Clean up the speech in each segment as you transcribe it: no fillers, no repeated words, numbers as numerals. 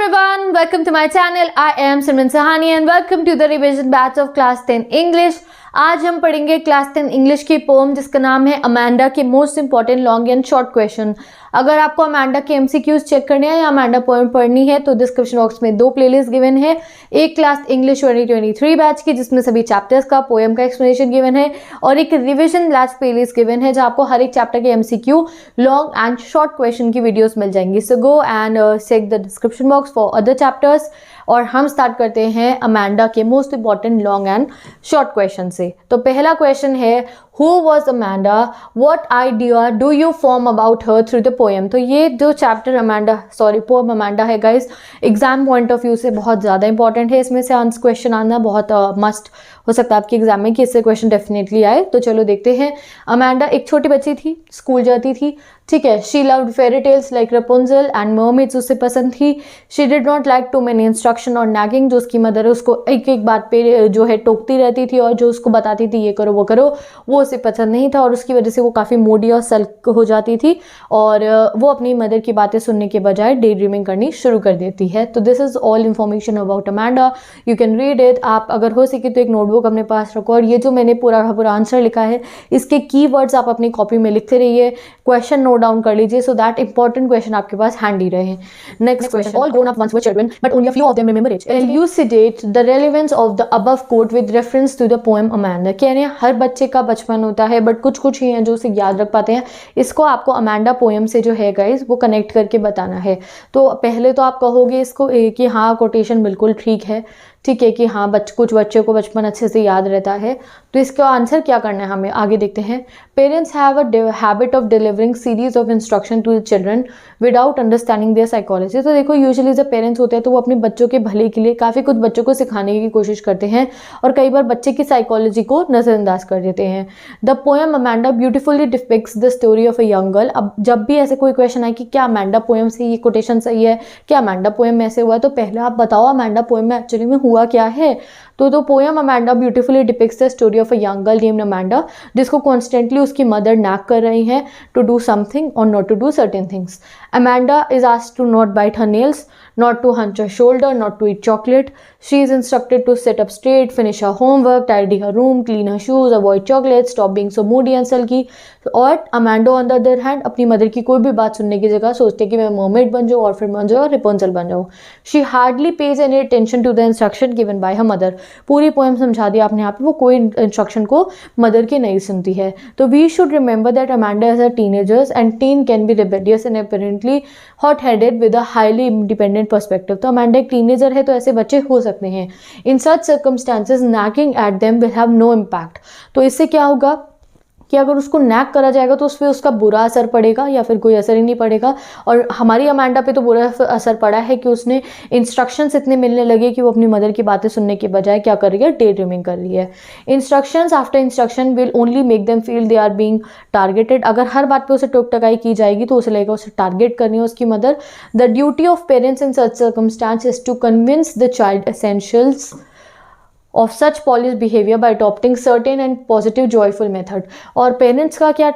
everyone, welcome to my channel. I am Simran Sahani and welcome to the revision batch of class 10 English. आज हम पढ़ेंगे class 10 English की pome जिसका नाम है अमांडा के most important long and short question. अगर आपको अमांडा के एमसीक्यूज चेक करने हैं या अमांडा पोएम पढ़नी है तो डिस्क्रिप्शन बॉक्स में 2 प्लेलिस्ट गिवन है। एक क्लास इंग्लिश 2023 बैच की जिसमें सभी चैप्टर्स का पोएम का एक्सप्लेनेशन गिवन है और एक रिविजन बैच प्लेलिस्ट गिवन है जहाँ आपको हर एक चैप्टर के MCQ long and short question की वीडियोस मिल जाएंगी। So go and check the description box for other chapters. और हम स्टार्ट करते हैं अमांडा के most important long and short question से। तो पहला क्वेश्चन है Who was Amanda? What idea do you form about her through the poem? तो ये जो चैप्टर पोएम अमांडा है guys, exam point of view से बहुत ज़्यादा इंपॉर्टेंट है। इसमें से आंसर क्वेश्चन आना बहुत मस्ट हो सकता है आपके एग्जाम में कि इससे क्वेश्चन डेफिनेटली आए। तो चलो देखते हैं। अमांडा एक छोटी बच्ची थी, स्कूल जाती थी, ठीक है। She loved fairy tales like Rapunzel and mermaids उसे पसंद थी। She did not like too many instruction और नैगिंग, जो उसकी मदर उसको एक एक बात पे जो है टोकती रहती थी और जो उसको बताती थी ये करो वो करो, वो उसे पसंद नहीं था और उसकी वजह से वो काफ़ी मूडी और सल्क हो जाती थी और वो अपनी मदर की बातें सुनने के बजाय डे ड्रीमिंग करनी शुरू कर देती है। तो this is all information about Amanda, you can read it. आप अगर हो सके तो एक नोटबुक अपने पास रखो और ये जो मैंने पूरा आंसर लिखा है इसके कीवर्ड्स आप अपनी कॉपी में लिखते रहिए, क्वेश्चन नोट डाउन कर लीजिए सो दैट इंपॉर्टेंट क्वेश्चन आपके पास हैंडी रहे। Next question, all grown up once were children but only a few of them remember it. Elucidate the relevance of the above quote with reference to the poem Amanda. कह रहे हैं हर बच्चे का बचपन होता है बट कुछ ही हैं जो उसे याद रख पाते हैं। इसको आपको अमांडा पोएम से जो है गाइज वो कनेक्ट करके बताना है। तो पहले तो आप कहोगे इसको कि हाँ कोटेशन बिल्कुल ठीक है कि हाँ कुछ बच्चों को बचपन अच्छे से याद रहता है। तो इसका आंसर क्या करना है हमें, आगे देखते हैं। Parents have a habit of delivering series of instruction to the children without understanding their psychology. तो देखो यूजुअली जब पेरेंट्स होते हैं तो वो अपने बच्चों के भले के लिए काफ़ी कुछ बच्चों को सिखाने की कोशिश करते हैं और कई बार बच्चे की साइकोलॉजी को नज़रअंदाज कर देते हैं। The poem Amanda beautifully depicts the story of a young girl. अब जब भी ऐसे कोई क्वेश्चन आए कि क्या अमांडा पोएम से ये कोटेशन सही है, क्या अमांडा पोएम में ऐसे हुआ है, तो पहले आप बताओ अमांडा पोएम में एक्चुअली में हुआ क्या है। तो poem Amanda beautifully depicts the story of a young girl named Amanda जिसको कॉन्स्टेंटली उसकी मदर नैक कर रही हैं टू डू समथिंग और not to do certain things. Amanda is asked to not bite her nails, not to hunch her shoulder, not to eat chocolate. She is instructed to sit up straight, finish her homework, tidy her room, clean her shoes, avoid chocolate, stop being so moody and sulky. और Amanda on the other hand अपनी mother की कोई भी बात सुनने की जगह सोचते कि मैं मर्मेड बन जाऊँ और फिर बन जाऊँ और रेपुंजल बन जाऊँ। She hardly pays any attention to the instruction given by her mother. पूरी पोएम समझा दी आपने यहाँ पे, वो कोई इंस्ट्रक्शन को मदर की नहीं सुनती है। तो we should remember that Amanda as a teenagers and teen can be rebellious and apparently hot headed with a highly independent perspective. तो अमांडा एक टीनेजर है तो ऐसे बच्चे हो सकते हैं। In such circumstances nagging at them will have no impact. तो इससे क्या होगा कि अगर उसको नैक करा जाएगा तो उस पर उसका बुरा असर पड़ेगा या फिर कोई असर ही नहीं पड़ेगा। और हमारी अमांडा पे तो बुरा असर पड़ा है कि उसने इंस्ट्रक्शंस इतने मिलने लगे कि वो अपनी मदर की बातें सुनने के बजाय क्या कर रही है, डे ड्रीमिंग कर रही है। Instructions after instruction will only make them feel they are being targeted. अगर हर बात पे उसे टोक टकाई की जाएगी तो उसे लगेगा उसे टारगेट करनी है उसकी mother. The duty of parents in such circumstance is to convince the child essentials of such polished behavior by adopting certain and positive joyful method। और पेरेंट्स का क्या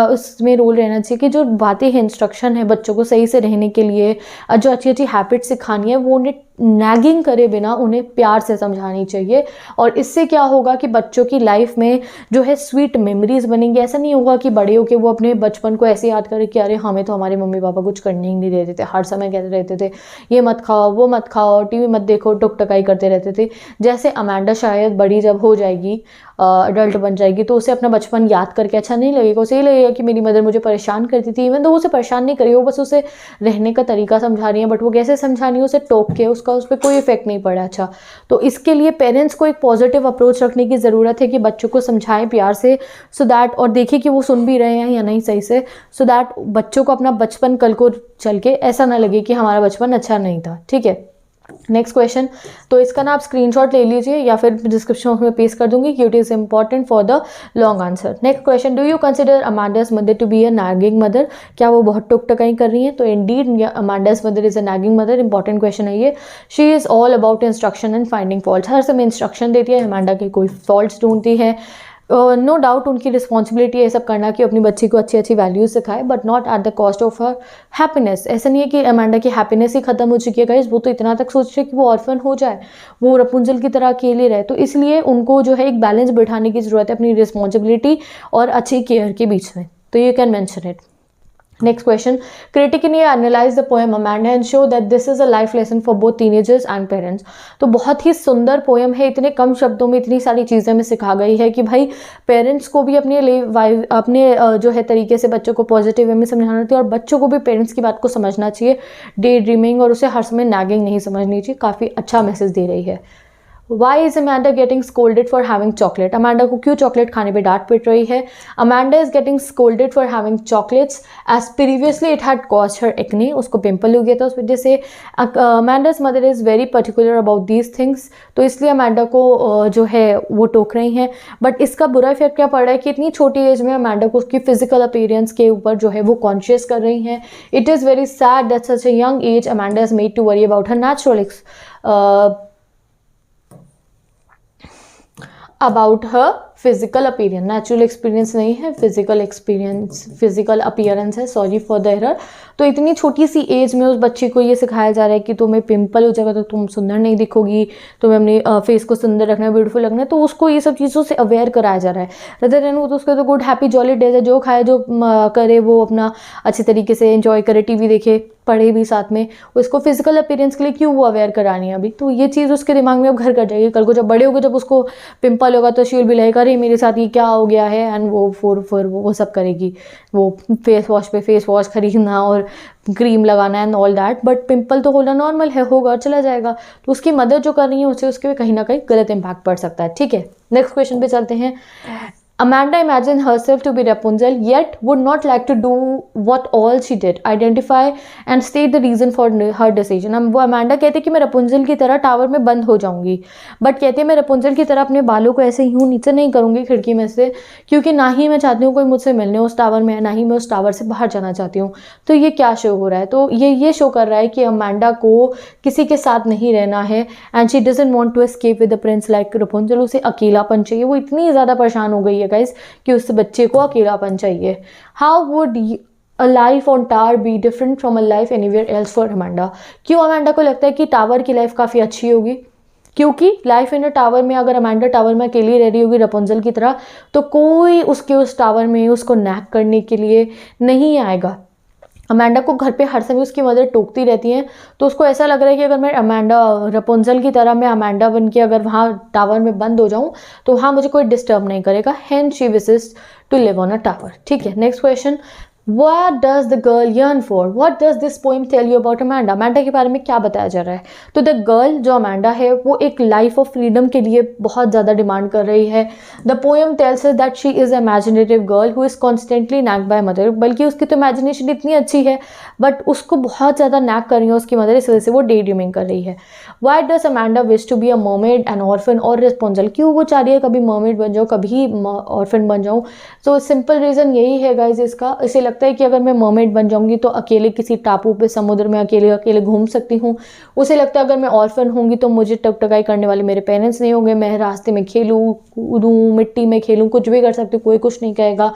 उसमें रोल रहना चाहिए कि जो बातें हैं इंस्ट्रक्शन है बच्चों को सही से रहने के लिए, जो अच्छी अच्छी हैबिट सिखानी है वो उन्हें नैगिंग करे बिना उन्हें प्यार से समझानी चाहिए। और इससे क्या होगा कि बच्चों की लाइफ में जो है स्वीट मेमोरीज बनेंगी। ऐसा नहीं होगा कि बड़े होकर वो अपने बचपन को ऐसे याद करें कि अरे हमें तो हमारे मम्मी पापा कुछ करने ही नहीं देते थे, हर समय कहते रहते थे ये मत खाओ वो मत खाओ, टीवी मत देखो, टुक टकाई करते रहते थे। जैसे अमांडा शायद बड़ी जब हो जाएगी, अडल्ट बन जाएगी तो उसे अपना बचपन याद करके अच्छा नहीं लगेगा। उसे ये लगेगा कि मेरी मदर मुझे परेशान करती थी। इवन तो उसे परेशान नहीं करी, वो बस उसे रहने का तरीका समझा रही है, बट वो कैसे समझा रही है, उसे टोक के उसका उस पर कोई इफेक्ट नहीं पड़ा। अच्छा, तो इसके लिए पेरेंट्स को एक पॉजिटिव अप्रोच रखने की ज़रूरत है कि बच्चों को समझाएं प्यार से, सो दैट, और देखिए कि वो सुन भी रहे हैं या नहीं सही से, सो दैट बच्चों को अपना बचपन कल को चल के ऐसा ना लगे कि हमारा बचपन अच्छा नहीं था। ठीक है, नेक्स्ट क्वेश्चन। तो इसका ना आप स्क्रीनशॉट ले लीजिए या फिर डिस्क्रिप्शन बॉक्स में पेस्ट कर दूंगी, it is important for the long answer. Next question, do you consider Amanda's mother to be a nagging mother. क्या वो बहुत टुक टकाई कर रही हैं। तो indeed Amanda's mother is a nagging mother. Important question है ये। She is all about instruction and finding fault. हर समय इंस्ट्रक्शन देती है, अमांडा के कोई फॉल्ट्स ढूंढती है। नो डाउट उनकी रिस्पॉन्सिबिलिटी है सब करना कि अपनी बच्ची को अच्छी अच्छी वैल्यूज सिखाए, but not at the cost of her happiness. ऐसा नहीं है कि अमांडा की हैप्पीनेस ही खत्म हो चुकी है गाइस, वो तो इतना तक सोच रहे कि वो ऑर्फन हो जाए, वो रपुंजल की तरह अकेले रहे। तो इसलिए उनको जो है एक बैलेंस बिठाने की ज़रूरत है अपनी रिस्पॉन्सिबिलिटी और अच्छी केयर के बीच में। तो you can mention it. Next question. Critically analyze the poem Amanda and show that this is a life lesson for both teenagers and parents. तो बहुत ही सुंदर पोएम है, इतने कम शब्दों में इतनी सारी चीज़ें में सिखा गई है कि भाई पेरेंट्स को भी अपने जो है तरीके से बच्चों को पॉजिटिव वे में समझाना चाहिए और बच्चों को भी पेरेंट्स की बात को समझना चाहिए, डे ड्रीमिंग और उसे हर समय नैगिंग नहीं समझनी चाहिए। काफ़ी अच्छा मैसेज दे रही है। Why is Amanda getting scolded for having chocolate? Amanda को क्यों चॉकलेट खाने पे डांट पिट रही है? Amanda is getting scolded for having chocolates as previously it had caused her acne. उसको पिंपल हो गया था उस वजह से। Amanda's mother is very particular about these things. तो इसलिए अमांडा को जो है वो टोक रही हैं। बट इसका बुरा इफेक्ट क्या पड़ रहा है कि इतनी छोटी एज में अमांडा को उसकी फिजिकल अपीयरेंस के ऊपर जो है वो कॉन्शियस कर रही हैं। It is very sad that such a young age Amanda is made to worry about her natural about her physical appearance. Natural experience नहीं है, फिजिकल एक्सपीरियंस, फिजिकल अपीयरेंस है, सॉरी फॉर द एरर। तो इतनी छोटी सी as में उस बच्ची को ये सिखाया जा रहा है कि तुम्हें पिंपल हो जाएगा तो तुम सुंदर नहीं दिखोगी, तुम्हें अपनी फेस को सुंदर रखना है, ब्यूटीफुल रखना है। तो उसको ये सब चीज़ों से अवेयर कराया जा रहा है। रदर देन वो तो उसका तो गुड हैप्पी जॉली डेज है, जो खाए जो करे वो अपना अच्छे तरीके से एंजॉय करे, टीवी देखे, पढ़े भी साथ में। उसको फिजिकल अपीयरेंस के लिए क्यों वो अवेयर करानी है अभी? तो ये चीज़ उसके दिमाग में अब घर कर जाएगी। कल को जब बड़े होगे, जब उसको पिंपल होगा तो शी विल बी लाइक अरे मेरे साथ ये क्या हो गया है, एंड वो फिर वो सब करेगी। वो फेस वॉश पे फेस वॉश खरीदना और क्रीम लगाना and all that. But pimple तो होना नॉर्मल है, होगा और चला जाएगा। तो उसकी मदद जो कर रही है उससे उसके कहीं ना कहीं गलत इम्पैक्ट पड़ सकता है। ठीक है, नेक्स्ट क्वेश्चन पे चलते हैं। Amanda imagined herself to be Rapunzel, yet would not like to do what all she did. Identify and state the reason for her decision. हम वो अमांडा कहते कि मैं रपुंजल की तरह टावर में बंद हो जाऊंगी, बट कहते हैं मैं रपुंजल की तरह अपने बालों को ऐसे यूं नीचे नहीं करूंगी खिड़की में से, क्योंकि ना ही मैं चाहती हूँ कोई मुझसे मिलने उस टावर में, ना ही मैं उस टावर से बाहर जाना चाहती हूँ। तो ये क्या शो हो रहा है? तो ये शो कर रहा है कि अमांडा को किसी के साथ नहीं रहना है, and she doesn't want to escape with the prince like Rapunzel. उसे अकेलापन चाहिए। वो इतनी ज़्यादा परेशान हो गई है गाइस कि उस बच्चे को अकेलापन चाहिए। How would a life on tower be different from a life anywhere else for Amanda? क्यों अमांडा को लगता है कि टावर की लाइफ काफ़ी अच्छी होगी? क्योंकि लाइफ इन अ टावर में अगर अमांडा टावर में अकेली रह रही होगी रपुंजल की तरह, तो कोई उसके उस टावर में उसको नैक करने के लिए नहीं आएगा। अमांडा को घर पे हर समय उसकी मदर टोकती रहती हैं, तो उसको ऐसा लग रहा है कि अगर मैं अमांडा रपुंजल की तरह मैं अमांडा बन के अगर वहाँ टावर में बंद हो जाऊँ तो वहाँ मुझे कोई डिस्टर्ब नहीं करेगा। Hence she wishes to live on a tower. ठीक है, next question. What does the girl yearn for? What does this poem tell you about Amanda? Amanda के बारे में क्या बताया जा रहा है? तो द गर्ल जो अमांडा है वो एक लाइफ ऑफ फ्रीडम के लिए बहुत ज़्यादा डिमांड कर रही है। The poem tells us that she is imaginative girl who is constantly नैक्ड बाय मदर। बल्कि उसकी तो इमेजिनेशन इतनी अच्छी है, बट उसको बहुत ज़्यादा नैक कर रही है उसकी मदर, इस वजह से वो डे ड्रीमिंग कर रही है। Why does Amanda wish to be a mermaid and orphan और रपुंजल? क्यों वो चाह रही है कभी मर्मेड बन जाऊँ, कभी ऑर्फन बन जाऊँ? तो सिंपल रीज़न यही है गाइज इसका। इसे लगता है कि अगर मैं मर्मेड बन जाऊंगी तो अकेले किसी टापू पे समुद्र में अकेले घूम सकती हूँ। उसे लगता है अगर मैं ऑर्फन होंगी तो मुझे टकटकाई करने वाले मेरे पेरेंट्स नहीं होंगे, मैं रास्ते में खेलूँ कूदूँ मिट्टी में खेलूँ, कुछ भी कर सकती हूँ, कोई कुछ नहीं कहेगा।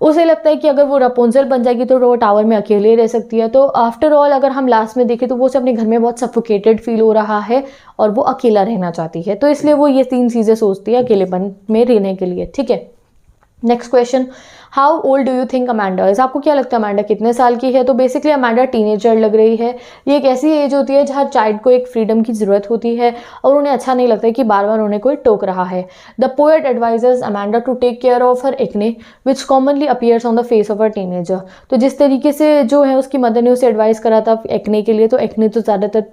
उसे लगता है कि अगर वो रपुंजल बन जाएगी तो वो टावर में अकेले रह सकती है। तो आफ्टर ऑल अगर हम लास्ट में देखें तो वो उसे अपने घर में बहुत सफोकेटेड फील हो रहा है और वो अकेला रहना चाहती है। तो इसलिए वो ये 3 चीज़ें सोचती है अकेलेपन में रहने के लिए। ठीक है, next question. How old do you think Amanda is? आपको क्या लगता है अमांडा कितने साल की है? तो बेसिकली अमांडा टीनेजर लग रही है। ये एक ऐसी एज होती है जहाँ चाइल्ड को एक फ्रीडम की ज़रूरत होती है और उन्हें अच्छा नहीं लगता है कि बार बार उन्हें कोई टोक रहा है। The poet advises Amanda to take care of her acne which commonly appears on the face of her teenager. तो जिस तरीके से जो है उसकी मदर ने उसे एडवाइस करा था एक्ने के लिए, तो एक्ने तो ज़्यादातर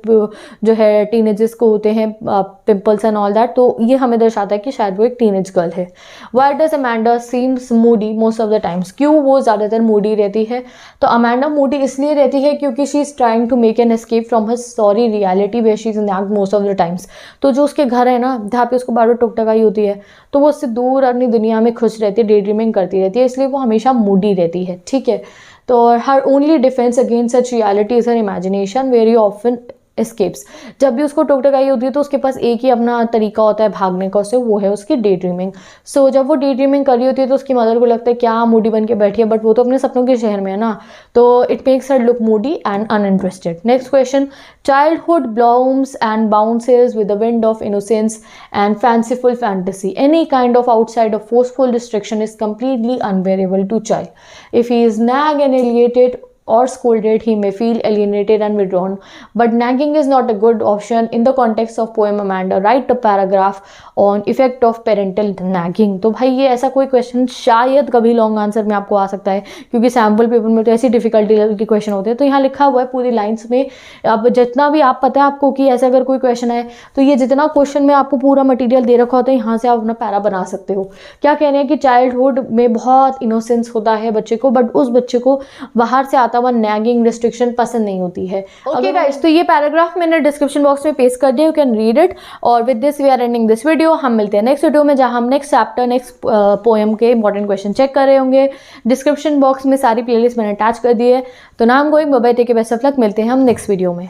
जो है टीनेजर्स को होते हैं, पिम्पल्स एंड ऑल दैट। तो ये हमें दर्शाता है कि शायद वो एक टीनेज गर्ल है। Why does Amanda seems Moody most of the times? क्यों वो ज़्यादातर मूडी रहती है? तो अमांडा मूडी इसलिए रहती है क्योंकि she is trying to make an escape from her sorry reality where she is nagged most of the times. तो जो उसके घर है ना जहाँ पे उसको बार बार टुकटकाई होती है, तो वो उससे दूर अपनी दुनिया में खुश रहती है, डे ड्रीमिंग करती रहती है, इसलिए वो हमेशा मूडी रहती है। ठीक है, तो her only defence against such reality is her imagination very often escapes. जब भी उसको टोक टकाई होती है तो उसके पास एक ही अपना तरीका होता है भागने का उससे, वो है उसकी डे ड्रीमिंग। सो जब वो डे ड्रीमिंग कर रही होती है तो उसकी मदर को लगता है क्या मूडी बन के बैठी है, बट वो तो अपने सपनों के शहर में है ना, तो it makes her look moody and uninterested. Next question, childhood blooms and bounces with the wind of innocence and fanciful fantasy. Any kind of outside or forceful restriction is completely unbearable to child. If he is nagged and alienated or scolded, he may feel alienated and withdrawn. But nagging is not a good option in the context of poem Amanda. Write a paragraph on effect of parental nagging. तो भाई ये ऐसा कोई question शायद कभी long answer में आपको आ सकता है, क्योंकि सैम्पल पेपर में तो ऐसी डिफिकल्टी लेवल के क्वेश्चन होते हैं। तो यहाँ लिखा हुआ है पूरी लाइन्स में, अब जितना भी आप पता है आपको कि ऐसा अगर कोई क्वेश्चन है तो ये जितना क्वेश्चन में आपको पूरा मटेरियल दे रखा होता है यहाँ से आप अपना पैरा बना सकते हो। क्या कह रहे हैं कि चाइल्डहुड में बहुत इनोसेंस होता है बच्चे को, बट उस बच्चे को बाहर से आता हुआ नैगिंग रिस्ट्रिक्शन पसंद नहीं होती है। ओके गाइस, तो ये पैराग्राफ मैंने डिस्क्रिप्शन बॉक्स में पेस्ट कर दिया, यू कैन रीड इट। और with this we are ending this video. हम मिलते हैं नेक्स्ट वीडियो में जहां हम नेक्स्ट चैप्टर नेक्स्ट पोएम के इंपॉर्टेंट क्वेश्चन चेक कर रहे होंगे। डिस्क्रिप्शन बॉक्स में सारी प्लेलिस्ट मैंने अटैच कर दी है। तो नाम going, bye bye, take care, best of luck. मिलते हैं हम नेक्स्ट वीडियो में।